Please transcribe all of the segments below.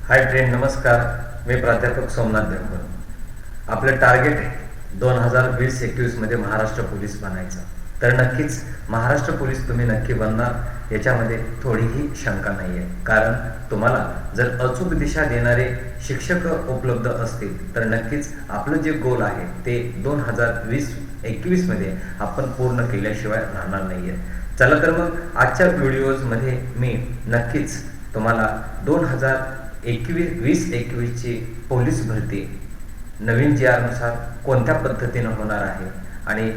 Hi friend, नमस्कार. मी प्राध्यापक सोमनाथ देवकर. आपलं टार्गेट आहे 2020-21 मध्ये महाराष्ट्र पोलीस बनायचं. तर नक्कीच महाराष्ट्र पोलीस तुम्ही नक्की बनणार याच्यामध्ये थोडीही शंका नाही आहे. कारण तुम्हाला जर अचूक दिशा देणारे शिक्षक उपलब्ध असतील तर नक्कीच आपलं जे गोल आहे ते 2020-21 मध्ये आपण पूर्ण केल्याशिवाय राहणार नाही आहे. चला तर मग आजच्या व्हिडिओजमध्ये मी नक्कीच तुम्हाला 2020-21ची पोलीस भरती नवीन जी आर नुसार कोणत्या पद्धतीनं होणार आहे आणि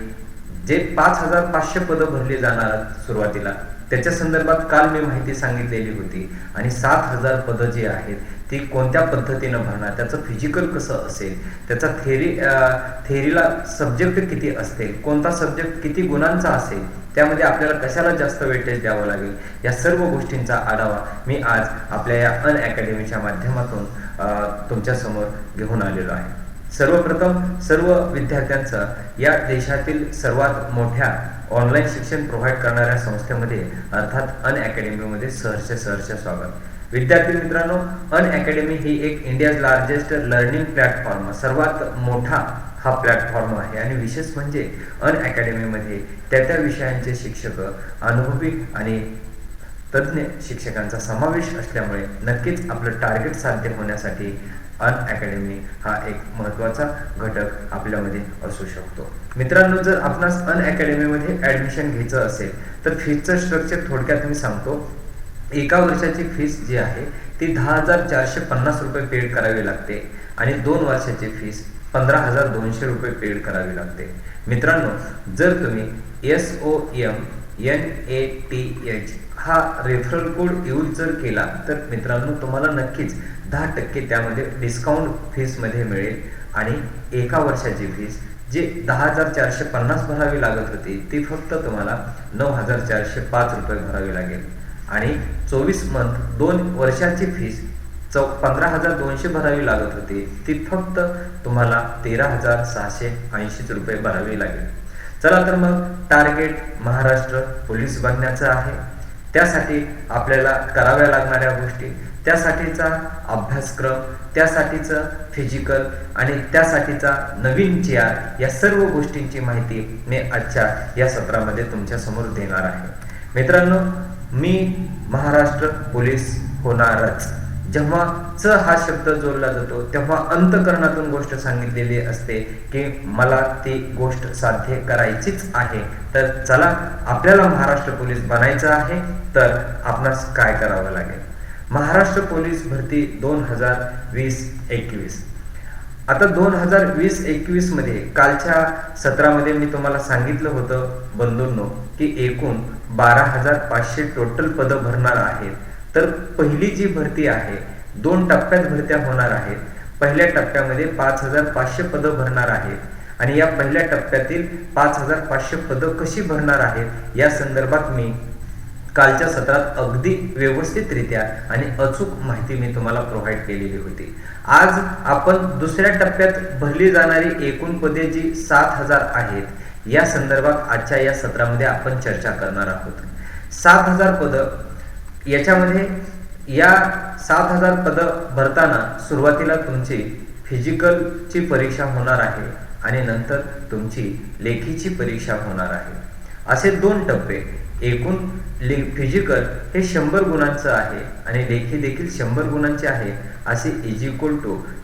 जे 5,500 पदं भरली जाणार सुरुवातीला त्याच्या संदर्भात काल मी माहिती सांगितलेली होती. आणि 7,000 पदं जी आहेत ती कोणत्या पद्धतीनं भरणार, त्याचं फिजिकल कसं असेल, त्याचा थेरीला सब्जेक्ट किती असतील, कोणता सब्जेक्ट किती गुणांचा असेल, त्यामध्ये आपल्याला कशाला जास्त वेटेज द्यावं लागेल, या सर्व गोष्टींचा आढावा मी आज आपल्या या अनअकॅडमीच्या माध्यमातून तुमच्यासमोर घेऊन आलेलो आहे. सर्वप्रथम सर्व विद्यार्थ्यांचं या देशातील सर्वात मोठ्या ऑनलाईन शिक्षण प्रोव्हाइड करणाऱ्या संस्थेमध्ये अर्थात अनअकॅडमीमध्ये सहर्ष स्वागत. विद्यार्थी मित्रांनो, अनअकॅडमी ही एक इंडियाज लार्जेस्ट लर्निंग प्लॅटफॉर्म, सर्वात मोठा हा प्लॅटफॉर्म आहे. आणि विशेष म्हणजे अनअकॅडमीमध्ये त्या विषयांचे शिक्षक, अनुभवी आणि तज्ज्ञ शिक्षकांचा समावेश असल्यामुळे नक्कीच आपलं टार्गेट साध्य होण्यासाठी अनअकॅडमी हा एक महत्त्वाचा घटक आपल्यामध्ये असू शकतो. मित्रांनो, जर आपणास अनअकॅडमीमध्ये ॲडमिशन घ्यायचं असेल तर फीजचं स्ट्रक्चर थोडक्यात मी सांगतो. एका वर्षाची फीस जी आहे ती 10,450 रुपये पेड करावी लागते आणि 2 वर्षाची फीस 15,200 रुपये पेड करावी लागते. मित्रांनो, जर तुम्ही SOMNATH हा रेफरल कोड यूज जर केला तर मित्रांनो तुम्हाला नक्कीच 10% त्यामध्ये डिस्काउंट फीसमध्ये मिळेल. आणि एका वर्षाची फीस जे 10,450 भरावी लागत होती ती फक्त तुम्हाला 9,405 रुपये भरावी लागेल. आणि 24 मंथ 2 वर्षाची फीस 15,200 भरावी लागत होती ती फक्त तुम्हाला 13,680 रुपये भरावी लागेल. चला तर मग टार्गेट महाराष्ट्र पोलीस बनण्याचं आहे. त्यासाठी आपल्याला कराव्या लागणाऱ्या गोष्टी, त्यासाठीचा अभ्यासक्रम, त्यासाठीचं फिजिकल आणि त्यासाठीचा नवीन GR, या सर्व गोष्टींची माहिती मी आजच्या या सत्रामध्ये तुमच्या समोर देणार आहे. मित्रांनो, मी महाराष्ट्र पोलीस होणारच. जेव्हा च हा शब्द जोडला जातो तेव्हा अंतःकरणातून गोष्ट सांगितलेली असते की मला ती गोष्ट साध्य करायचीच आहे. तर चला, आपल्याला महाराष्ट्र पोलीस बनायचं आहे तर आपणास काय करावं लागेल. महाराष्ट्र पोलीस भरती 2020-21. आता 2020-21 मध्ये कालच्या सत्रामध्ये मी तुम्हाला सांगितलं होतं बंधूंनो की एकूण 12,500 टोटल पदं भरणार आहेत. तर पहिली जी भरती आहे 2 टप्प्यात भरत्या होणार आहेत. पहिल्या टप्प्यामध्ये 5,500 पदं भरणार आहेत आणि या पहिल्या टप्प्यातील 5,500 पदं कशी भरणार आहेत या संदर्भात मी कालच्या सत्रात अगदी व्यवस्थितरित्या आणि अचूक माहिती मी तुम्हाला प्रोव्हाइड केलेली होती. आज आपण दुसऱ्या टप्प्यात भरली जाणारी एकूण पदे जी 7,000 आहेत या संदर्भात आजच्या या सत्रामध्ये आपण चर्चा करणार आहोत. 7,000 पदं, याच्यामध्ये या 7,000 पदं भरताना सुरुवातीला तुमची फिजिकलची परीक्षा होणार आहे आणि नंतर तुमची लेखीची परीक्षा होणार आहे. असे 2 टप्पे. एकूण फिजिकल हे 100 गुणांचं आहे आणि लेखी देखील 100 गुणांची आहे. असे =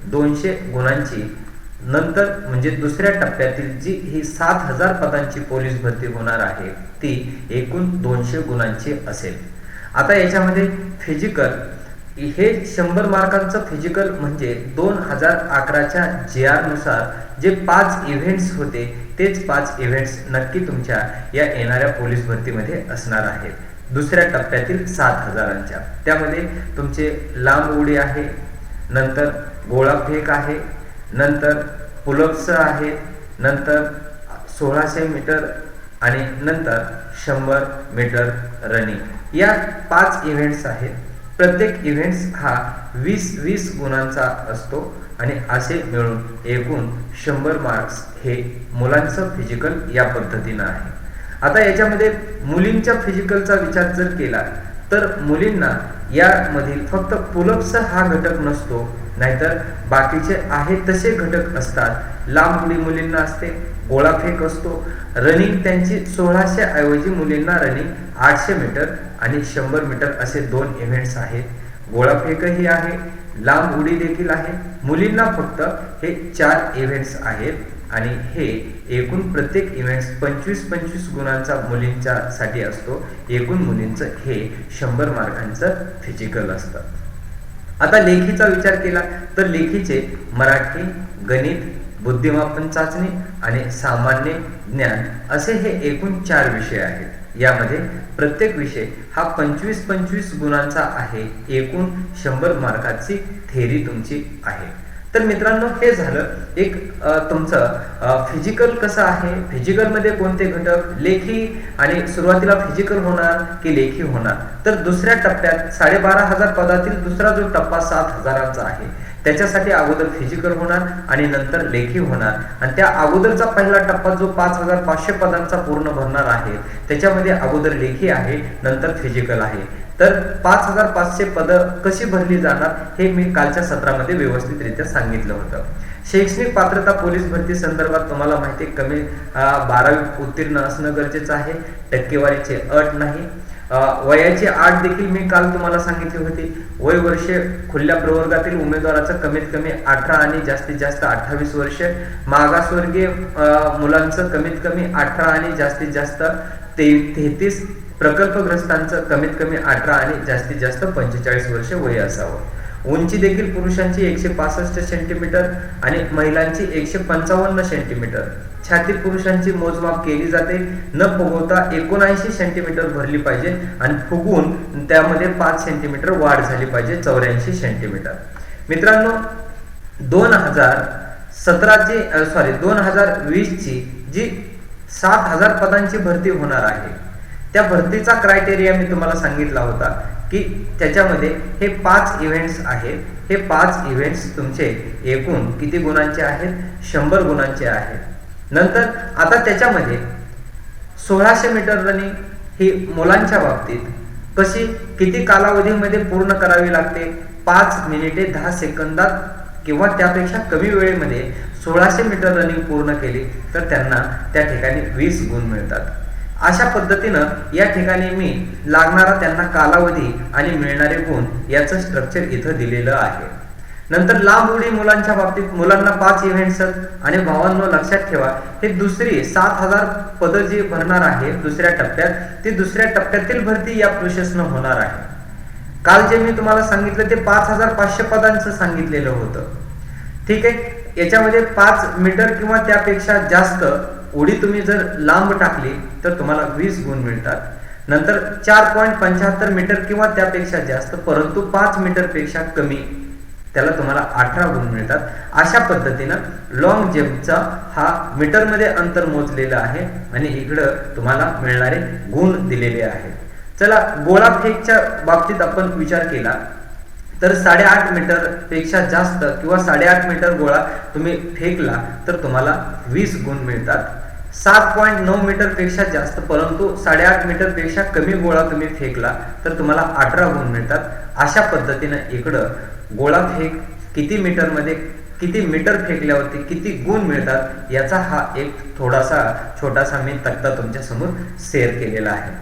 200 गुणांची नंतर म्हणजे दुसऱ्या टप्प्यातील जी ही 7,000 पदांची पोलीस भरती होणार आहे ती एकूण 200 गुणांची असेल. आता याच्यामध्ये फिजिकल हे 100 मार्कांचं फिजिकल म्हणजे 2011च्या GR नुसार जे 5 इव्हेंट्स होते तेच 5 इव्हेंट्स नक्की तुमच्या या येणाऱ्या पोलीस भरतीमध्ये असणार आहेत. दुसऱ्या टप्प्यातील 7,000च्या त्यामध्ये तुमचे लांब उडी आहे, नंतर गोळाफेक आहे, नंतर पुलअप्स आहे, नंतर 1600 मीटर आणि नंतर 100 मीटर रनिंग. या 5 इव्हेंट्स आहेत. प्रत्येक इव्हेंट्स हा 20-20 गुणांचा असतो आणि असे मिळून एकूण 100 मार्क्स हे मुलांचं फिजिकल या पद्धतीनं आहे. आता याच्यामध्ये मुलींच्या फिजिकलचा विचार जर केला तर मुलींना यामधील फक्त पुलअप्स हा घटक नसतो, नाहीतर बाकीचे आहेत तसे घटक असतात. लांब उडी मुलींना असते, गोळाफेक असतो. रनिंग त्यांची 1600 ऐवजी मुलींना रनिंग 800 मीटर आणि 100 मीटर असे 2 इव्हेंट्स आहेत. गोळाफेकही आहे, लांब उडी देखील आहे. मुलींना फक्त हे 4 इव्हेंट्स आहेत आणि हे एकूण प्रत्येक इव्हेंट्स 25-25 गुणांचा मुलींच्या साठी असतो. एकूण मुलींचं हे 100 मार्कांचं फिजिकल असतं. आता लेखीचा विचार केला तर लेखीचे मराठी, गणित, बुद्धिमापन चाचणी आणि सामान्य ज्ञान असे हे एकूण 4 विषय आहेत. यामध्ये प्रत्येक विषय हा 25-25 गुणांचा आहे. एकूण 100 मार्काची थेरी तुमची आहे. तर मित्रांनो, हे झालं एक तुमचं फिजिकल कसं आहे, फिजिकल मध्ये कोणते घटक, लेखी आणि सुरुवातीला फिजिकल होणार की लेखी होणार. तर दुसऱ्या टप्प्यात 12,500 पदातील दुसरा जो टप्पा 7,000चा आहे त्याच्यासाठी अगोदर फिजिकल होणार आणि नंतर लेखी होणार. आणि त्या अगोदरचा पहिला टप्पा जो 5,500 पदांचा पूर्ण भरणार आहे त्याच्यामध्ये अगोदर लेखी आहे, नंतर फिजिकल आहे. तर 5,500 पद कशी भरली जाणार हे मी कालच्या सत्रामध्ये व्यवस्थितरित्या सांगितलं होतं. शैक्षणिक पात्रता पोलीस भरती संदर्भात तुम्हाला माहिती आहे, कमी 12वी उत्तीर्ण असणं गरजेचं आहे. टक्केवारीची अट नाही. वयाची अट देखील मी काल तुम्हाला सांगितली होती. वय वर्षे खुल्या प्रवर्गातील उमेदवाराचं कमीत कमी 18 आणि जास्तीत जास्त 28 वर्ष. मागासवर्गीय मुलांचं कमीत कमी 18 आणि जास्तीत जास्त 33. प्रकल्पग्रस्तांचं कमीत कमी 18 आणि जास्तीत जास्त 45 वर्ष वय असावं. उंची देखील पुरुषांची 165 सेंटीमीटर आणि महिलांची 155 सेंटीमीटर. छाती पुरुषांची मोजमाप केली जाते, न फुगवता 79 सेंटीमीटर भरली पाहिजे आणि फुगून त्यामध्ये 5 सेंटीमीटर वाढ झाली पाहिजे, 84 सेंटीमीटर. मित्रांनो, 2020 ची जी 7,000 पदांची भरती होणार आहे त्या भरतीचा क्रायटेरिया मी तुम्हाला सांगितला होता की त्याच्यामध्ये हे 5 इव्हेंट्स आहेत. हे 5 इव्हेंट्स तुमचे एकूण किती गुणांचे आहेत, 100 गुणांचे आहेत. नंतर आता त्याच्यामध्ये 1600 मीटर रनिंग ही मुलांच्या बाबतीत कशी किती कालावधीमध्ये पूर्ण करावी लागते, 5 मिनिटे 10 सेकंदात किंवा त्यापेक्षा कमी वेळेमध्ये 1600 मीटर रनिंग पूर्ण केली तर त्यांना त्या ठिकाणी 20 गुण मिळतात. अशा पद्धतीनं या ठिकाणी मी लागणारा त्यांना कालावधी आणि मिळणारे गुण याचं स्ट्रक्चर इथं दिलेलं आहे. नंतर लांब उडी मुलांच्या बाबतीत मुलांना 5 इव्हेंट्स आणि भावांनो लक्षात ठेवा, हे दुसरी 7,000 पद जी भरणार आहे दुसऱ्या टप्प्यात, ती दुसऱ्या टप्प्यातील भरती या प्रोसेसनं होणार आहे. काल जे मी तुम्हाला सांगितलं ते 5,500 पदांचं सांगितलेलं होतं. ठीक आहे. याच्यामध्ये 5 मीटर किंवा त्यापेक्षा जास्त उडी तुम्ही जर लांब टाकली तर तुम्हाला 20 गुण मिळतात. नंतर 4.75 मीटर किंवा त्यापेक्षा जास्त परंतु 5 मीटर पेक्षा कमी, त्याला तुम्हाला 18 गुण मिळतात. अशा पद्धतीनं लॉंग जंपचा हा मीटर मध्ये अंतर मोजलेलं आहे आणि इकडं तुम्हाला मिळणारे गुण दिलेले आहेत. चला, गोळाफेकच्या बाबतीत आपण विचार केला तर 8.5 मीटर पेक्षा जास्त किंवा 8.5 मीटर गोळा तुम्ही फेकला तर तुम्हाला 20 गुण मिळतात. 7.9 मीटर पेक्षा जास्त परंतु 8.5 मीटर पेक्षा कमी गोळा तुम्ही फेकला तर तुम्हाला 18 गुण मिळतात. अशा पद्धतीनं इकडं गोळा फेक किती मीटर मध्ये किती मीटर फेकल्यावरती किती गुण मिळतात याचा हा एक थोडासा छोटासा मी तक्ता तुमच्या समोर शेअर केलेला आहे.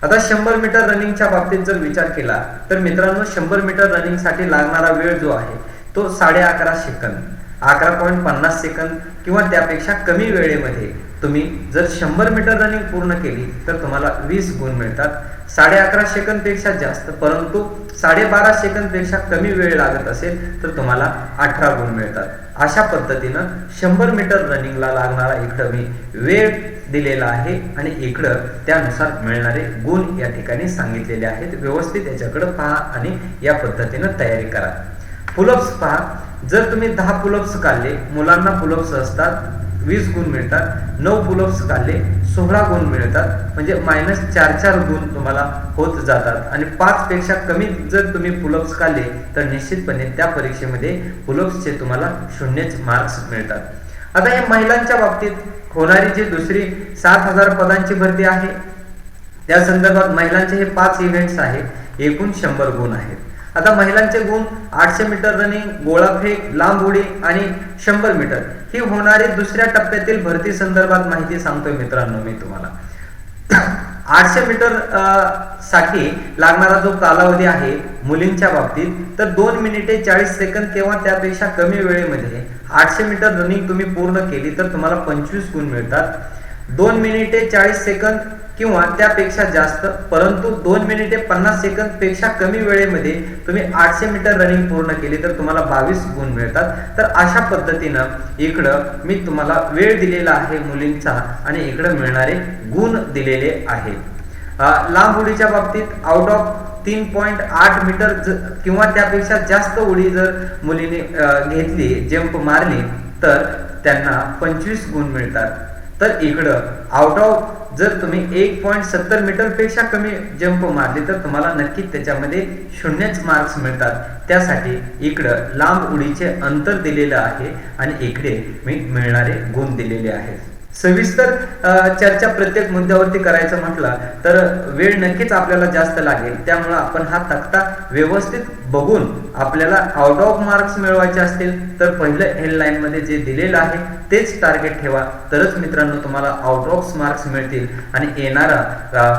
आता 100 मीटर रनिंगच्या बाबतीत जर विचार केला तर मित्रांनो, 100 मीटर रनिंग साठी लागणारा वेळ जो आहे तो 11.5 सेकंद, 11.50 सेकंद किंवा त्यापेक्षा कमी वेळेमध्ये तुम्ही जर 100 मीटर रनिंग पूर्ण केली तर तुम्हाला 20 गुण मिळतात. 11.5 सेकंद पेक्षा जास्त परंतु 12.5 सेकंद पेक्षा कमी वेळ लागत असेल तर तुम्हाला 18 गुण मिळतात. अशा पद्धतीनं 100 मीटर रनिंगला लागणारा इकडं मी वेळ दिलेला आहे आणि इकडं त्यानुसार मिळणारे गुण या ठिकाणी सांगितलेले आहेत. व्यवस्थित याच्याकडे पहा आणि या पद्धतीनं तयारी करा. पुलअप्स पहा, जर तुम्ही 10 पुलअप्स काढले, मुलांना पुलअप्स असतात 20 गुण मिळतात. 9 पुलअप्स काढले 16 गुण मिळतात, म्हणजे -4 गुण तुम्हाला होत जातात. आणि 5 पेक्षा कमी जर तुम्ही पुलअप्स काढले तर निश्चितपणे त्या परीक्षेमध्ये पुलअप्सचे तुम्हाला 0 मार्क्स मिळतात. आता या महिलांच्या बाबतीत होणारी जी दुसरी 7,000 पदांची भरती आहे त्या संदर्भात महिलांचे हे 5 इव्हेंट्स आहेत, एकूण 100 गुण आहेत. आता महिलांचे गुण 800 मीटर रनिंग, गोळाफेक, लांब उडी आणि 100 मीटर ही होणारी दुसऱ्या टप्प्यातील भरती संदर्भात माहिती सांगतोय मित्रांनो मी तुम्हाला. 800 मीटर साठी लागणारा जो कालावधी आहे मुलींच्या बाबतीत तर 2 मिनिटे 40 सेकंद किंवा त्यापेक्षा कमी वेळेमध्ये 800 मीटर रनिंग तुम्ही पूर्ण केली तर तुम्हाला 25 गुण मिळतात. 2 मिनिटे 40 सेकंद किंवा त्यापेक्षा जास्त परंतु 2 मिनिटे 50 सेकंद पेक्षा कमी वेळेमध्ये तुम्ही 800 मीटर रनिंग पूर्ण केली तर तुम्हाला 22 गुण मिळतात. तर अशा पद्धतीनं इकडं मी तुम्हाला वेळ दिलेला आहे मुलींचा आणि इकडं मिळणारे गुण दिलेले आहेत. लांब उडीच्या बाबतीत आउट ऑफ 3.8 मीटर किंवा त्यापेक्षा जास्त उडी जर मुलीने घेतली, जंप मारली तर त्यांना 25 गुण मिळतात. तर इकडं आउट ऑफ जर तुम्ही 1.70 मीटर पेक्षा कमी जंप मारली तर तुम्हाला नक्कीच त्याच्यामध्ये 0 मार्क्स मिळतात. त्यासाठी इकडं लांब उडीचे अंतर दिलेलं आहे आणि इकडे मी मिळणारे गुण दिलेले आहेत. सविस्तर चर्चा प्रत्येक मुद्द्यावरती करायचं म्हटलं तर वेळ नक्कीच आपल्याला जास्त लागेल. त्यामुळे आपण हा तक्ता व्यवस्थित बघून आपल्याला आउट ऑफ मार्क्स मिळवायचे असतील तर पहिलं हेडलाईन मध्ये जे दिलेलं आहे तेच टार्गेट ठेवा, तरच मित्रांनो तुम्हाला आउट ऑफ मार्क्स मिळतील आणि येणारा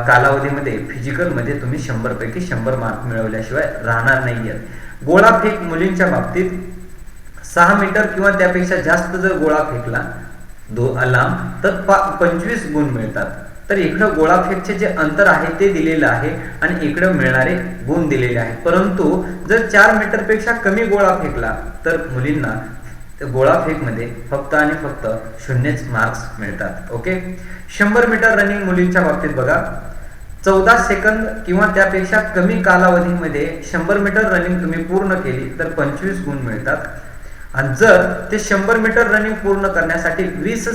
कालावधीमध्ये फिजिकल मध्ये तुम्ही 100 पैकी 100 मार्क मिळवल्याशिवाय राहणार नाहीये. गोळाफेक मुलींच्या बाबतीत 6 मीटर किंवा त्यापेक्षा जास्त जर गोळा फेकला लांब तर 25 गुण मिळतात. तर इकडं गोळाफेकचे जे अंतर आहे ते दिलेलं आहे आणि इकडं मिळणारे गुण दिलेले आहेत. परंतु जर 4 मीटर पेक्षा कमी गोळा फेकला तर मुलींना गोळाफेक मध्ये फक्त आणि फक्त 0 मार्क्स मिळतात. ओके. 100 मीटर रनिंग मुलींच्या बाबतीत बघा, 14 सेकंद किंवा त्यापेक्षा कमी कालावधीमध्ये 100 मीटर रनिंग तुम्ही पूर्ण केली तर 25 गुण मिळतात. आणि जर ते 100 मीटर रनिंग पूर्ण करण्यासाठी 20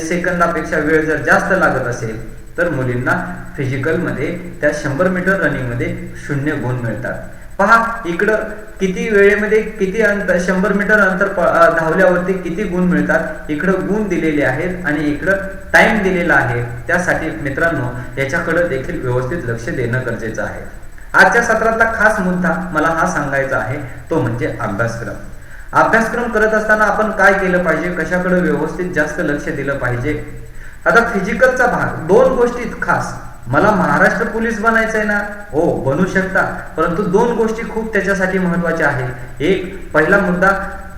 सेकंदापेक्षा वेळ जर जास्त लागत असेल तर मुलींना फिजिकल मध्ये त्या 100 मीटर रनिंग मध्ये 0 गुण मिळतात. पहा इकडं किती वेळेमध्ये किती अंतर 100 मीटर अंतर धावल्यावरती किती गुण मिळतात, इकडं गुण दिलेले आहेत आणि इकडं टाइम दिलेला आहे. त्यासाठी मित्रांनो याच्याकडे देखील व्यवस्थित लक्ष देणं गरजेचं आहे. आजच्या सत्रातला खास मुद्दा मला हा सांगायचा आहे तो म्हणजे अभ्यासक्रम. अभ्यासक्रम करत असताना आपण काय केलं पाहिजे, कशाकडे व्यवस्थित जास्त लक्ष दिलं पाहिजे. आता फिजिकलचा भाग 2 गोष्टीत खास, मला महाराष्ट्र पोलीस बनायचं आहे ना, हो बनू शकता, परंतु 2 गोष्टी खूप त्याच्यासाठी महत्वाच्या आहेत. एक पहिला मुद्दा,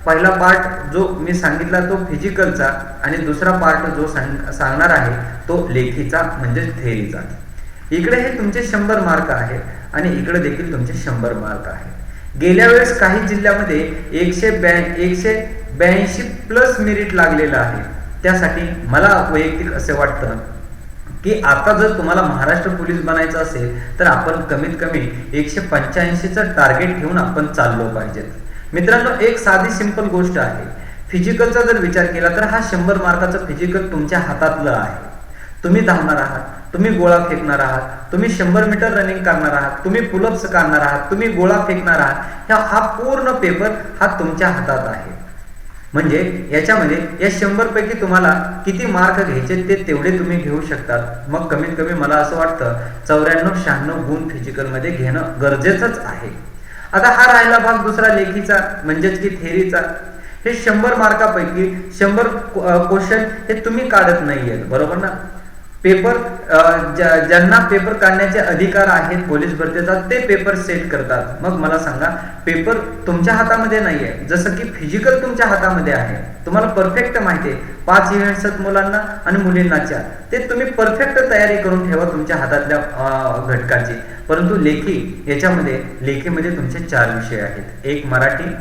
पहिला पार्ट जो मी सांगितला तो फिजिकलचा आणि दुसरा पार्ट जो सांगणार आहे तो लेखीचा म्हणजे थेअरीचा. इकडे हे तुमचे 100 मार्क आहेत आणि इकडे देखील तुमचे 100 मार्क आहेत. गेल्या वेळेस काही जिल्ह्यामध्ये 182 प्लस मेरिट लागलेलं आहे. त्यासाठी मला वैयक्तिक असे वाटतं की आता जर तुम्हाला महाराष्ट्र पोलीस बनायचं असेल तर आपण कमीत कमी 185चं टार्गेट घेऊन आपण चाललो पाहिजे. मित्रांनो एक साधी सिंपल गोष्ट आहे, फिजिकलचा जर विचार केला तर हा 100 मार्काचं फिजिकल तुमच्या हातातलं आहे. तुम्ही धावणार आहात, तुम्ही गोळा फेकणार आहात, तुम्ही 100 मीटर रनिंग करणार आहात, तुम्ही पुलअप्स करणार आहात, तुम्ही गोळा फेकणार आहात, हा पूर्ण पेपर हा तुमच्या हातात आहे. म्हणजे याच्यामध्ये या 100 पैकी तुम्हाला किती मार्क घ्यायचे ते तेवढे तुम्ही घेऊ शकतात. मग कमीत कमी मला असं वाटतं 94-96 गुण फिजिकल मध्ये घेणं गरजेचंच आहे. आता हा राहिला भाग दुसरा लेखीचा म्हणजेच की थेअरीचा. हे 100 मार्कापैकी 100 क्वेश्चन हे तुम्ही काढत नाहीयेत, बरोबर ना. पेपर ज्यांना पेपर काढण्याचे अधिकार आहेत पोलीस भरतीचा ते पेपर सेट करतात. मग मला सांगा पेपर तुमच्या हातामध्ये नाहीये, जसं की फिजिकल तुमच्या हातामध्ये आहे. तुम्हाला परफेक्ट माहिती आहे 5 इव्हेंट्स आहेत मुलांना आणि मुलींना 4, ते तुम्ही परफेक्ट तयारी करून ठेवा तुमच्या हातातल्या घटकाची. परंतु लेखी याच्यामध्ये लेखीमध्ये तुमचे 4 विषय आहेत, एक मराठी,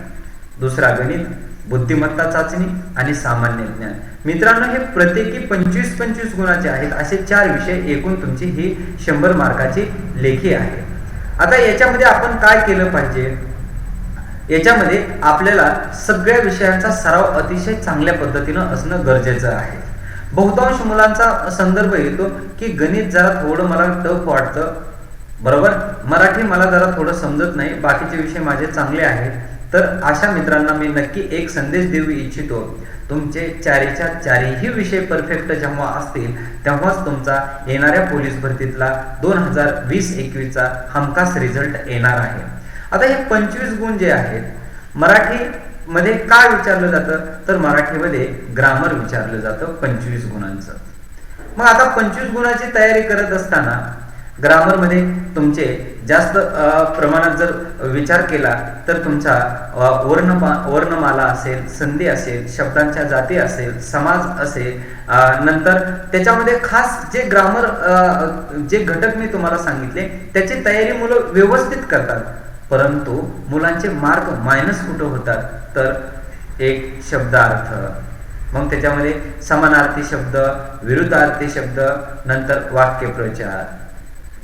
दुसरा गणित, बुद्धिमत्ता चाचणी आणि सामान्य ज्ञान. मित्रांनो हे प्रत्येकी 25-25 गुणाचे आहेत. असे 4 विषय एकूण तुमची ही 100 मार्काची लेखी आहे. आता याच्यामध्ये आपण काय केलं पाहिजे, याच्यामध्ये आपल्याला सगळ्या विषयांचा सराव अतिशय चांगल्या पद्धतीनं असणं गरजेचं आहे. बहुतांश मुलांचा संदर्भ येतो की गणित जरा थोडं मला टफ वाटतं, बरोबर, मराठी मला जरा थोडं समजत नाही, बाकीचे विषय माझे चांगले आहेत. तर अशा मित्रांना मी नक्की एक संदेश देऊ इच्छितो, तुमचे 4च्या 4ही विषय परफेक्ट जेव्हा असतील तेव्हाच तुमचा येणाऱ्या पोलीस भरतीतला 2020-21चा हमखास रिझल्ट येणार आहे. आता हे 25 गुण जे आहेत मराठी मध्ये काय विचारलं जातं, तर मराठीमध्ये ग्रामर विचारलं जातं 25 गुणांचं. मग आता 25 गुणाची तयारी करत असताना ग्रामर मध्ये तुमचे जास्त प्रमाणात जर विचार केला तर तुमचा वर्णमाला असेल, संधी असेल, शब्दांच्या जाती असेल, समाज असेल, नंतर त्याच्यामध्ये खास जे ग्रामर जे घटक मी तुम्हाला सांगितले त्याची तयारी मुलं व्यवस्थित करतात. परंतु मुलांचे मार्क मायनस कुठं होतात, तर एक शब्दार्थ, मग त्याच्यामध्ये समानार्थी शब्द, विरुद्धार्थी शब्द, नंतर वाक्यप्रचार,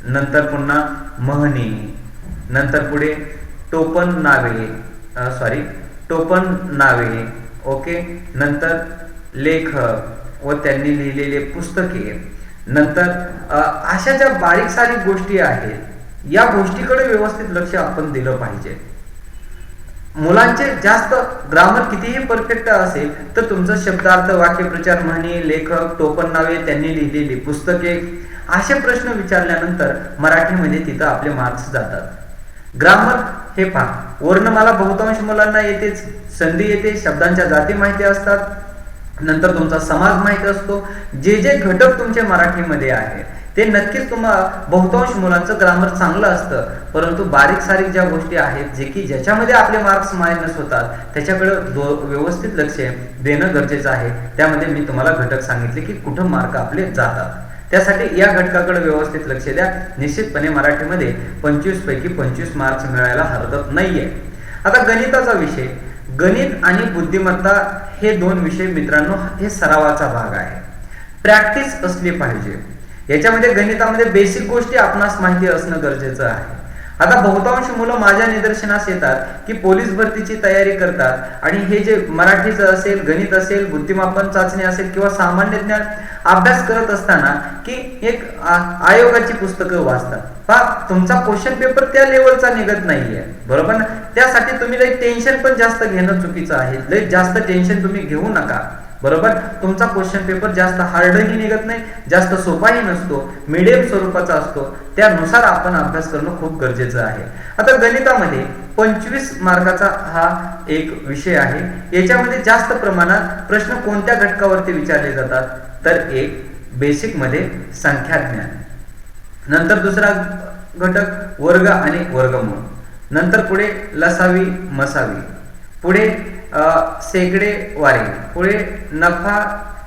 नंतर पुन्हा म्हणी, नंतर पुढे टोपण नावे, ओके, नंतर लेखक व त्यांनी लिहिलेले पुस्तके, नंतर अशा ज्या बारीक सारीक गोष्टी आहेत या गोष्टीकडे व्यवस्थित लक्ष आपण दिलं पाहिजे. मुलांचे जास्त ग्रामर कितीही परफेक्ट असेल तर तुमचं शब्दार्थ, वाक्यप्रचार, म्हणी, लेखक, टोपण नावे, त्यांनी लिहिलेली पुस्तके असे प्रश्न विचारल्यानंतर मराठीमध्ये तिथं आपले मार्क्स जातात. ग्रामर हे पहा, वर्णमाला बहुतांश मुलांना येतेच, संधी येते, शब्दांच्या जाती माहिती असतात, नंतर तुमचा समाज माहिती असतो. जे जे घटक तुमचे मराठीमध्ये आहेत ते नक्कीच तुम्हाला बहुतांश मुलांचं ग्रामर चांगलं असतं. परंतु बारीक सारीक ज्या गोष्टी आहेत जे की ज्याच्यामध्ये आपले मार्क्स मायनस होतात त्याच्याकडे व्यवस्थित लक्ष देणं गरजेचं आहे. त्यामध्ये मी तुम्हाला घटक सांगितले की कुठं मार्क आपले जातात, त्यासाठी या घटकाकडे व्यवस्थित लक्ष द्या. निश्चितपणे मराठीमध्ये 25 पैकी 25 मार्क्स मिळायला हरकत नाहीये. आता गणिताचा विषय, गणित आणि बुद्धिमत्ता हे दोन विषय मित्रांनो हे सरावाचा भाग आहे, प्रॅक्टिस असली पाहिजे. याच्यामध्ये गणितामध्ये बेसिक गोष्टी आपणास माहिती असणं गरजेचं आहे. आता बहुतांश मुलं माझ्या निदर्शनास येतात की पोलीस भरतीची तयारी करतात आणि हे जे मराठीचं असेल, गणित असेल, बुद्धिमापन चाचणी असेल किंवा सामान्य ज्ञान अभ्यास करत असताना की एक आयोगाची पुस्तकं वाचतात. पहा, तुमचा क्वेश्चन पेपर त्या लेवलचा निघत नाहीये, बरोबर ना. त्यासाठी तुम्ही लई टेन्शन पण जास्त घेणं चुकीचं आहे. लई जास्त टेन्शन तुम्ही घेऊ नका, बरोबर. तुमचा क्वेश्चन पेपर जास्त हार्डही निघत नाही, जास्त सोपाही नसतो, मीडियम स्वरूपाचा असतो. त्यानुसार आपण अभ्यास करणं खूप गरजेचं आहे. आता गणितामध्ये 25 मार्काचा हा एक विषय आहे. याच्यामध्ये जास्त प्रमाणात प्रश्न कोणत्या घटकावरती विचारले जातात, तर एक बेसिक मध्ये संख्याज्ञान, नंतर दुसरा घटक वर्ग आणि वर्गमूळ, नंतर पुढे लसावी मसावी, पुढे शेकडे वारी, पुढे नफा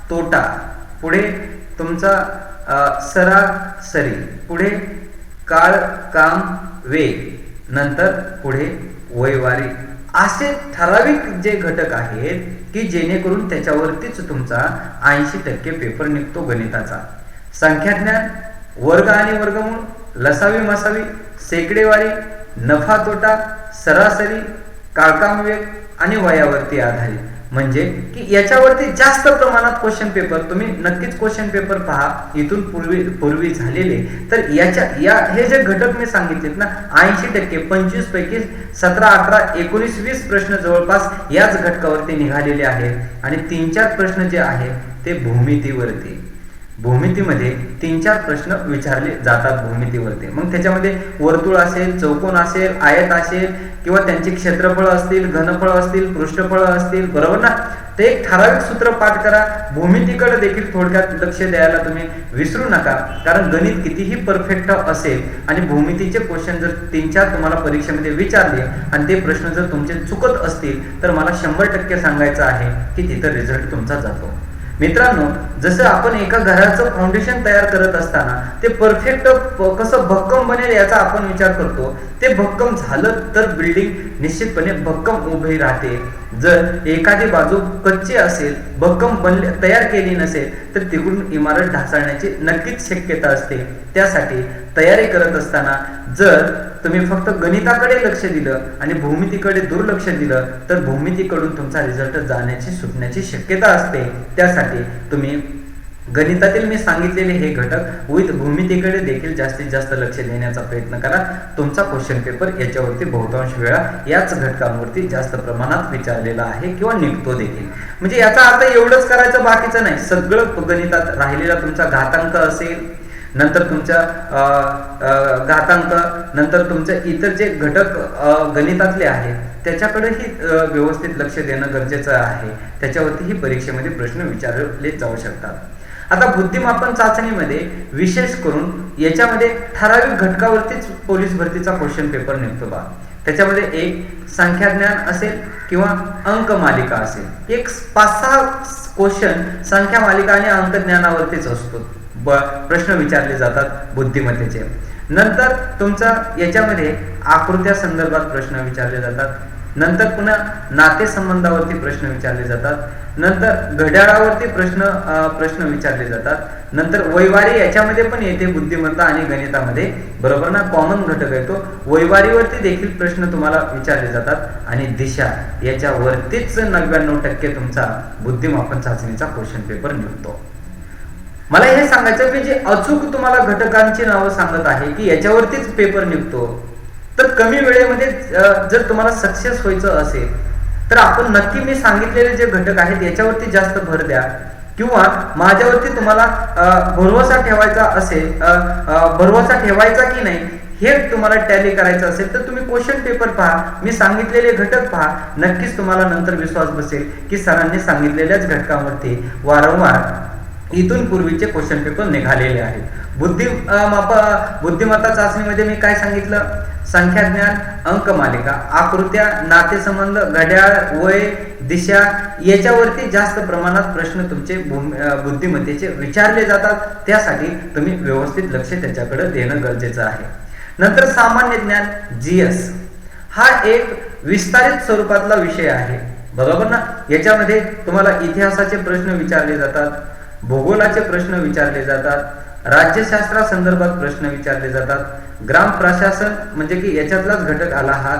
तोटा, पुढे तुमचा सरासरी, पुढे काळ काम वेग, नंतर पुढे वयवारी. असे ठराविक जे घटक आहेत की जेणेकरून त्याच्यावरतीच तुमचा 80% पेपर निघतो गणिताचा. संख्याज्ञान, वर्ग आणि वर्गमूळ, लसावी मसावी, शेकडेवारी, नफा तोटा, सरासरी, काळकाम वेग आणि वयावरती आधारित, म्हणजे की याच्यावरती जास्त प्रमाणात क्वेश्चन पेपर तुम्ही नक्कीच क्वेश्चन पेपर पहा इथून पूर्वी झालेले. तर या हे जे घटक मी सांगितलेत ना 80%, 25 पैकी 17, 18, 19, 20 प्रश्न जवळपास याच घटकावरती निघालेले आहेत. आणि 3-4 प्रश्न जे आहेत ते भूमितीवरती, भूमितीमध्ये 3-4 प्रश्न विचारले जातात भूमितीवरती. मग त्याच्यामध्ये वर्तुळ असेल, चौकोन असेल, आयत असेल किंवा त्यांची क्षेत्रफळ असतील, घनफळ असतील, पृष्ठफळ असतील, बरोबर ना. ते एक ठराविक सूत्र पाठ करा. भूमितीकडे देखील थोडक्यात लक्ष द्यायला तुम्ही विसरू नका, कारण गणित कितीही परफेक्ट असेल आणि भूमितीचे क्वेश्चन जर 3-4 तुम्हाला परीक्षेमध्ये विचारले आणि ते प्रश्न जर तुमचे चुकत असतील तर मला 100% सांगायचं आहे की तिथं रिझल्ट तुमचा जातो. मित्रांनो, जसं आपण एका घराचं फाउंडेशन तयार करत असताना ते परफेक्ट कसं भक्कम बनेल याचा आपण विचार करतो, ते भक्कम झालं तर बिल्डिंग निश्चितपणे भक्कम उभी राहते. जर एखादी बाजू कच्ची असेल, भक्कम तयार केली नसेल तर तिकडून इमारत ढासळण्याची नक्कीच शक्यता असते. त्यासाठी तयारी करत असताना जर तुम्ही फक्त गणिताकडे लक्ष दिलं आणि भूमितीकडे दुर्लक्ष दिलं तर भूमितीकडून तुमचा रिझल्ट जाण्याची सुटण्याची शक्यता असते. त्यासाठी तुम्ही गणितातील मी सांगितलेले हे घटक विथ भूमितीकडे देखील जास्तीत जास्त लक्ष देण्याचा प्रयत्न करा. तुमचा क्वेश्चन पेपर याच्यावरती बहुतांश वेळा याच घटकांवरती जास्त प्रमाणात विचारलेला आहे किंवा निघतो देखील. म्हणजे याचा अर्थ एवढंच करायचं बाकीचं नाही, सगळं गणितात राहिलेला तुमचा घातांक असेल, नंतर तुमच्या घातांक, नंतर तुमचे इतर जे घटक गणितातले आहेत त्याच्याकडेही व्यवस्थित लक्ष देणं गरजेचं आहे. त्याच्यावरतीही परीक्षेमध्ये प्रश्न विचारले जाऊ शकतात. आता बुद्धिमापन चाचणीमध्ये विशेष करून याच्यामध्ये ठराविक घटकावरतीच पोलीस भरतीचा क्वेश्चन पेपर निघतो बा. त्याच्यामध्ये एक संख्याज्ञान असेल किंवा अंक मालिका असेल. एक 5-6 क्वेश्चन संख्या मालिका आणि अंक ज्ञानावरतीच असतो. प्रश्न विचारले जातात बुद्धिमत्तेचे. नंतर तुमचा याच्यामध्ये आकृत्या संदर्भात प्रश्न विचारले जातात. नंतर पुन्हा नातेसंबंधावरती प्रश्न विचारले जातात. नंतर घड्याळावरती प्रश्न विचारले जातात. नंतर वैवारी याच्यामध्ये पण येते बुद्धिमत्ता आणि गणितामध्ये, बरोबर ना, कॉमन घटक आहे तो. वैवारीवरती देखील प्रश्न तुम्हाला विचारले जातात. आणि दिशा याच्यावरतीच 99% तुमचा बुद्धिमापन चाचणीचा क्वेश्चन पेपर निघतो. मला हे सांगायचं की जे अचूक तुम्हाला घटकांची नावं सांगत आहे की याच्यावरतीच पेपर निघतो, तर कमी वेळेमध्ये जर तुम्हाला सक्सेस व्हायचं असेल तर आपण नक्की मी सांगितलेले जे घटक आहेत याच्यावरती जास्त भर द्या. किंवा माझ्यावरती तुम्हाला भरवसा ठेवायचा असेल, भरवसा ठेवायचा की नाही हे तुम्हाला टॅली करायचं असेल तर तुम्ही क्वेश्चन पेपर पहा, मी सांगितलेले घटक पहा. नक्कीच तुम्हाला नंतर विश्वास बसेल की सरांनी सांगितलेल्याच घटकांवरती वारंवार इथून पूर्वीचे क्वेश्चन पेपर निघालेले आहेत. बुद्धिमत्ता चाचणीमध्ये मी काय सांगितलं? संख्याज्ञान, अंक मालिका, आकृत्या, नातेसंबंध, घड्याळ, वय, दिशा याच्यावरती जास्त प्रमाणात प्रश्न तुमचे बुद्धिमत्तेचे विचारले जातात. त्यासाठी तुम्ही व्यवस्थित लक्ष त्याच्याकडे देणं गरजेचं आहे. नंतर सामान्य ज्ञान, GS हा एक विस्तारित स्वरूपातला विषय आहे, बरोबर ना. याच्यामध्ये तुम्हाला इतिहासाचे प्रश्न विचारले जातात, भूगोलाचे प्रश्न विचारले जातात, राज्यशास्त्रा संदर्भात प्रश्न विचारले जातात, ग्राम प्रशासन म्हणजे की याच्यातलाच घटक आला हा.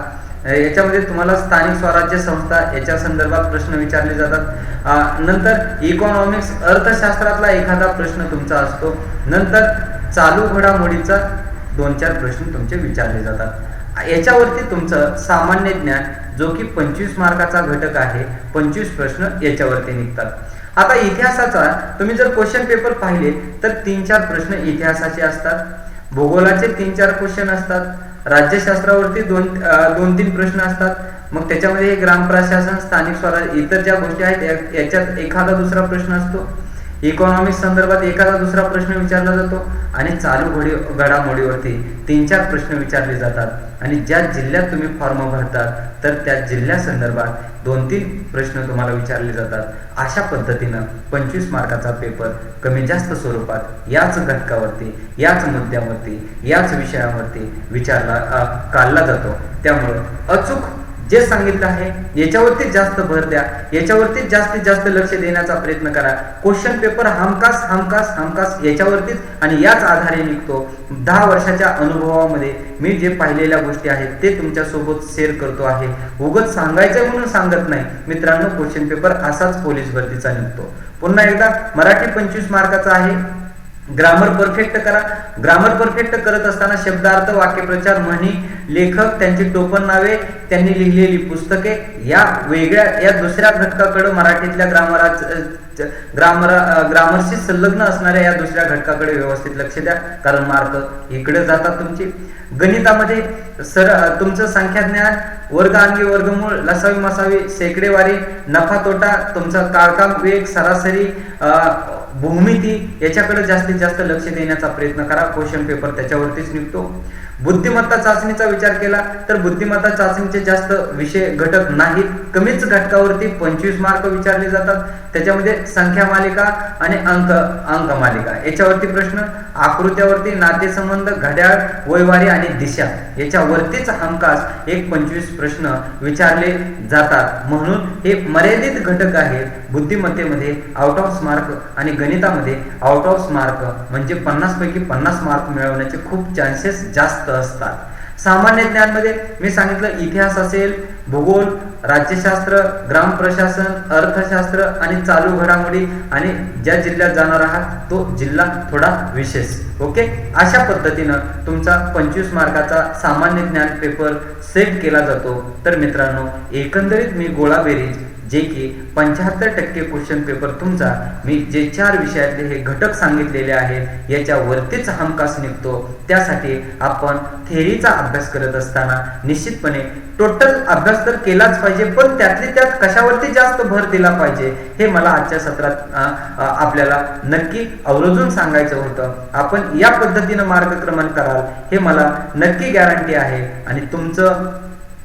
याच्यामध्ये तुम्हाला स्थानिक स्वराज्य संस्था याच्या संदर्भात प्रश्न विचारले जातात. नंतर इकॉनॉमिक्स अर्थशास्त्रातला एखादा प्रश्न तुमचा असतो. नंतर चालू घडामोडीचा 2-4 प्रश्न तुमचे विचारले जातात. याच्यावरती तुमचं सामान्य ज्ञान जो की 25 मार्काचा घटक आहे, 25 प्रश्न याच्यावरती निघतात. आता इतिहासाचा तुम्ही जर क्वेश्चन पेपर पाहिले तर 3-4 प्रश्न इतिहासाचे असतात, भूगोलाचे 3-4 क्वेश्चन असतात, राज्यशास्त्रावरती 2-3 प्रश्न असतात. मग त्याच्यामध्ये हे ग्राम प्रशासन, स्थानिक स्वराज्य, इतर ज्या गोष्टी आहेत याच्यात एखादा दुसरा प्रश्न असतो. इकॉनॉमिक्स संदर्भात एखादा दुसरा प्रश्न विचारला जातो. आणि चालू घडामोडीवरती 3-4 प्रश्न विचारले जातात. आणि ज्या जिल्ह्यात तुम्ही फॉर्म भरतात तर त्या जिल्ह्या संदर्भात 2-3 प्रश्न तुम्हाला विचारले जातात. अशा पद्धतीनं 25 मार्काचा पेपर कमी जास्त स्वरूपात याच घटकावरती, याच मुद्द्यावरती, याच विषयावरती काढला जातो. त्यामुळं अचूक जे सांगितलं आहे याच्यावरती जास्त भर द्या, याच्यावरती जास्तीत जास्त लक्ष देण्याचा प्रयत्न करा. क्वेश्चन पेपर हमखास याच्यावरतीच आणि याच आधारे निघतो. 10 वर्षाच्या अनुभवामध्ये मी जे पाहिलेल्या गोष्टी आहेत ते तुमच्या सोबत शेअर करतो आहे. उगाच सांगायचं म्हणून सांगत नाही मित्रांनो. क्वेश्चन पेपर असाच पोलीस भरतीचा निघतो. पुन्हा एकदा मराठी 25 मार्काचा आहे. ग्रामर परफेक्ट करा. ग्रामर परफेक्ट करत असताना शब्दार्थ, वाक्यप्रचार, म्हणी, लेखक, त्यांची टोपण नावे, त्यांनी लिहिलेली पुस्तके या वेगळ्या या दुसऱ्या घटकाकडे मराठीतल्या ग्रामरशी संलग्न असणाऱ्या या दुसऱ्या घटकाकडे व्यवस्थित लक्ष द्या, कारण मार्क इकडे जातात तुमची. गणितामध्ये तुमचं संख्याज्ञान, वर्गांगी, वर्गमूळ, लसावी मसावी, शेकडेवारी, नफा तोटा, तुमचा काळकाम, वेग, सरासरी, भूमिती याच्याकडे जास्तीत जास्त लक्ष देण्याचा प्रयत्न करा. क्वेश्चन पेपर त्याच्यावरतीच निघतो. बुद्धिमत्ता चाचणीचा विचार केला तर बुद्धिमत्ता चाचणीचे जास्त विषय घटक नाहीत. कमीच घटकावरती 25 मार्क विचारले जातात. त्याच्यामध्ये संख्या मालिका आणि अंक मालिका याच्यावरती प्रश्न, आकृत्यावरती नातेसंबंध, घड्याळ, वयवारी आणि दिशा याच्यावरतीच हमखास 25 प्रश्न विचारले जातात. म्हणून हे मर्यादित घटक आहेत. बुद्धिमत्तेमध्ये आउट ऑफ मार्क आणि गणितामध्ये आउट ऑफ मार्क म्हणजे 50 पैकी 50 मार्क मिळवण्याचे खूप चान्सेस जास्त असतात. सामान्य ज्ञानमध्ये मी सांगितलं इतिहास असेल, भूगोल, राज्यशास्त्र, ग्राम प्रशासन, अर्थशास्त्र आणि चालू घडामोडी आणि ज्या जिल्ह्यात जाणार आहात तो जिल्हा थोडा विशेष. ओके, अशा पद्धतीनं तुमचा 25 मार्काचा सामान्य ज्ञान पेपर सेट केला जातो. तर मित्रांनो, एकंदरीत मी गोळाबेरीज जे की 75% क्वेश्चन पेपर तुमचा मी जे 4 विषयातले हे घटक सांगितलेले आहेत याच्यावरतीच हमखास निघतो। त्यासाठी आपण थेअरीचा अभ्यास करत असताना निश्चितपणे टोटल अभ्यास तर केलाच पाहिजे, पण त्यातली त्यात कशावरती जास्त भर दिला पाहिजे हे मला आजच्या सत्रात आपल्याला नक्की आवर्जून सांगायचं होतं। आपण या पद्धतीनं मार्गक्रमण कराल हे मला नक्की गॅरंटी आहे आणि तुमचं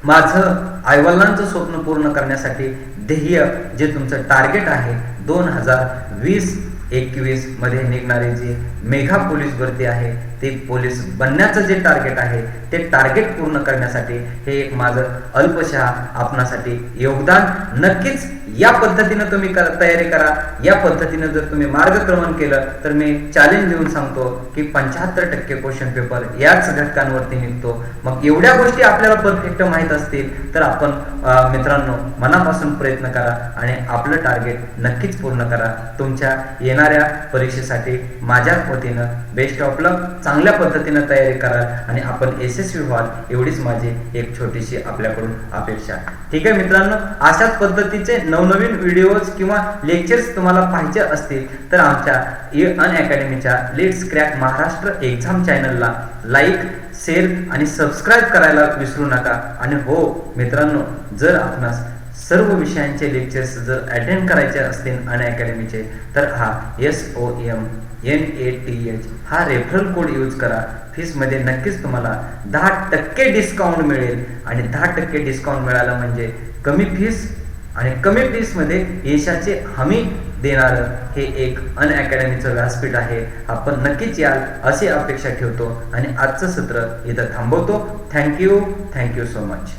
माझं आईवडिलांचं स्वप्न पूर्ण करण्यासाठी ध्येय जे तुमचं टार्गेट आहे 2020-21 मध्ये निघणारी जी मेघा पोलीस भरती आहे ते पोलीस बनण्याचं जे टार्गेट आहे ते टार्गेट पूर्ण करण्यासाठी हे एक माझं अल्पशा आपणासाठी योगदान। नक्कीच या पद्धतीनं तुम्ही तयारी करा। या पद्धतीनं जर तुम्ही मार्गक्रमण केलं तर मी चॅलेंज देऊन सांगतो की 75% क्वेश्चन पेपर याच घटकांवरती निघतो। मग एवढ्या गोष्टी आपल्याला परफेक्ट माहीत असतील तर आपण मित्रांनो मनापासून प्रयत्न करा आणि आपलं टार्गेट नक्कीच पूर्ण करा। तुमच्या येणाऱ्या परीक्षेसाठी माझ्या वतीनं बेस्ट ऑफ लक, चांगल्या पद्धतीनं तयारी करा आणि आपण यशस्वी व्हाल एवढीच माझी एक छोटीशी आपल्याकडून अपेक्षा। ठीक आहे मित्रांनो, अशाच पद्धतीचे नवनवीन व्हिडिओज किंवा लेक्चर्स तुम्हाला पाहिजे असतील तर आमच्या अनअकॅडमीच्या लेट्स क्रॅक महाराष्ट्र एक्झाम चॅनलला लाईक, शेअर आणि सबस्क्राईब करायला विसरू नका। आणि हो मित्रांनो, जर आपणास सर्व विषयांचे लेक्चर्स जर अटेंड करायचे असतील अनअकॅडमीचे तर हा SOMNATH हा रेफरल कोड यूज करा। फीसमध्ये नक्कीच तुम्हाला 10% डिस्काउंट मिळेल आणि 10% डिस्काउंट मिळालं म्हणजे कमी फीस आणि कमी फीसमध्ये यशाचे हमी देणारं हे एक अनअकॅडमीचं व्यासपीठ आहे। आपण नक्कीच याल अशी अपेक्षा ठेवतो आणि आजचं सत्र इथं थांबवतो। Thank you so much.